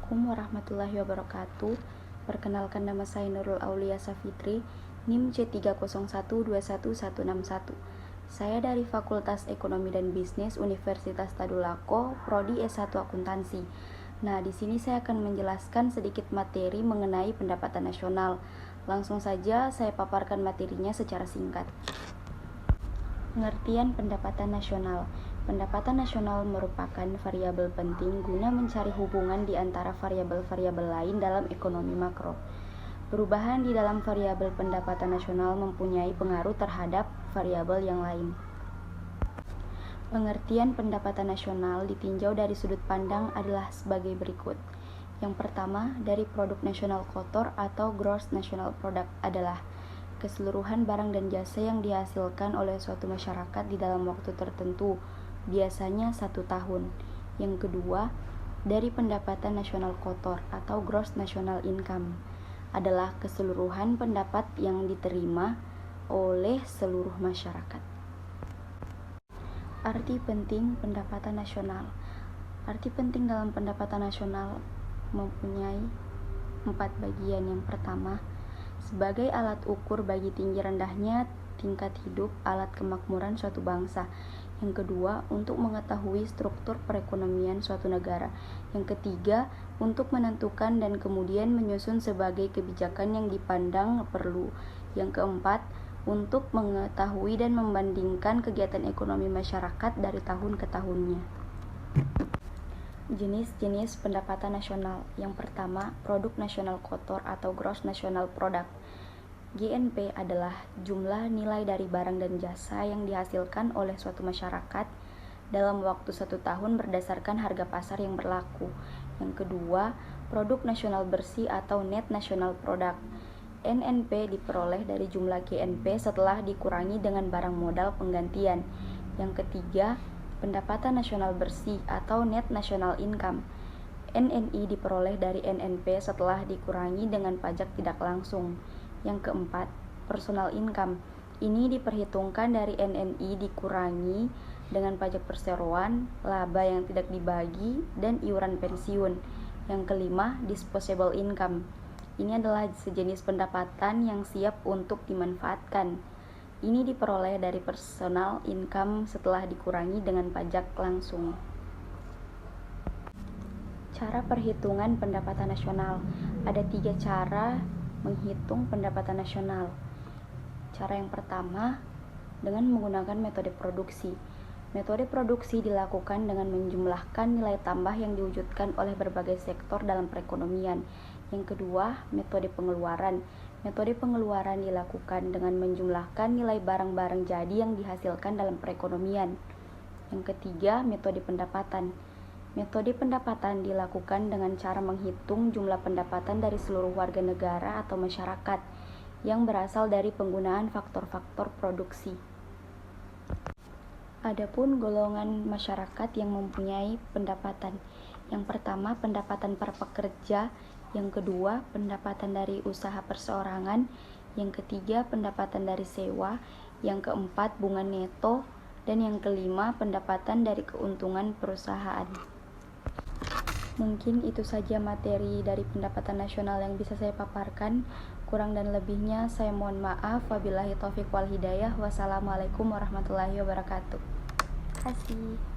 Assalamualaikum warahmatullahi wabarakatuh. Perkenalkan, nama saya Nurul Aulia Safitri, NIM C301211161. Saya dari Fakultas Ekonomi dan Bisnis Universitas Tadulako, Prodi S1 Akuntansi. Nah, di sini saya akan menjelaskan sedikit materi mengenai pendapatan nasional. Langsung saja saya paparkan materinya secara singkat. Pengertian pendapatan nasional. Pendapatan nasional merupakan variabel penting guna mencari hubungan di antara variabel-variabel lain dalam ekonomi makro. Perubahan di dalam variabel pendapatan nasional mempunyai pengaruh terhadap variabel yang lain. Pengertian pendapatan nasional ditinjau dari sudut pandang adalah sebagai berikut. Yang pertama, dari produk nasional kotor atau gross national product adalah keseluruhan barang dan jasa yang dihasilkan oleh suatu masyarakat di dalam waktu tertentu, biasanya 1 tahun. Yang kedua, dari pendapatan nasional kotor atau gross national income adalah keseluruhan pendapat yang diterima oleh seluruh masyarakat. Arti penting pendapatan nasional. Arti penting dalam pendapatan nasional mempunyai 4 bagian. Yang pertama, sebagai alat ukur bagi tinggi rendahnya tingkat hidup, alat kemakmuran suatu bangsa. Yang kedua, untuk mengetahui struktur perekonomian suatu negara. Yang ketiga, untuk menentukan dan kemudian menyusun sebagai kebijakan yang dipandang perlu. Yang keempat, untuk mengetahui dan membandingkan kegiatan ekonomi masyarakat dari tahun ke tahunnya. Jenis-jenis pendapatan nasional. Yang pertama, produk nasional kotor atau gross national product. GNP adalah jumlah nilai dari barang dan jasa yang dihasilkan oleh suatu masyarakat dalam waktu 1 tahun berdasarkan harga pasar yang berlaku. Yang kedua, produk nasional bersih atau net national product. NNP diperoleh dari jumlah GNP setelah dikurangi dengan barang modal penggantian. Yang ketiga, pendapatan nasional bersih atau net national income. NNI diperoleh dari NNP setelah dikurangi dengan pajak tidak langsung. Yang keempat, personal income. Ini diperhitungkan dari NNI dikurangi dengan pajak perseroan, laba yang tidak dibagi, dan iuran pensiun. Yang kelima, disposable income. Ini adalah sejenis pendapatan yang siap untuk dimanfaatkan. Ini diperoleh dari personal income setelah dikurangi dengan pajak langsung. Cara perhitungan pendapatan nasional. Ada 3 cara menghitung pendapatan nasional. Cara yang pertama, dengan menggunakan metode produksi. Metode produksi dilakukan dengan menjumlahkan nilai tambah yang diwujudkan oleh berbagai sektor dalam perekonomian. Yang kedua, metode pengeluaran. Metode pengeluaran dilakukan dengan menjumlahkan nilai barang-barang jadi yang dihasilkan dalam perekonomian. Yang ketiga, metode pendapatan. Metode pendapatan dilakukan dengan cara menghitung jumlah pendapatan dari seluruh warga negara atau masyarakat yang berasal dari penggunaan faktor-faktor produksi. Adapun golongan masyarakat yang mempunyai pendapatan. Yang pertama, pendapatan per pekerja. Yang kedua, pendapatan dari usaha perseorangan. Yang ketiga, pendapatan dari sewa. Yang keempat, bunga neto. Dan yang kelima, pendapatan dari keuntungan perusahaan. Mungkin itu saja materi dari pendapatan nasional yang bisa saya paparkan. Kurang dan lebihnya saya mohon maaf. Wabillahi taufiq wal hidayah. Wassalamualaikum warahmatullahi wabarakatuh. Terima kasih.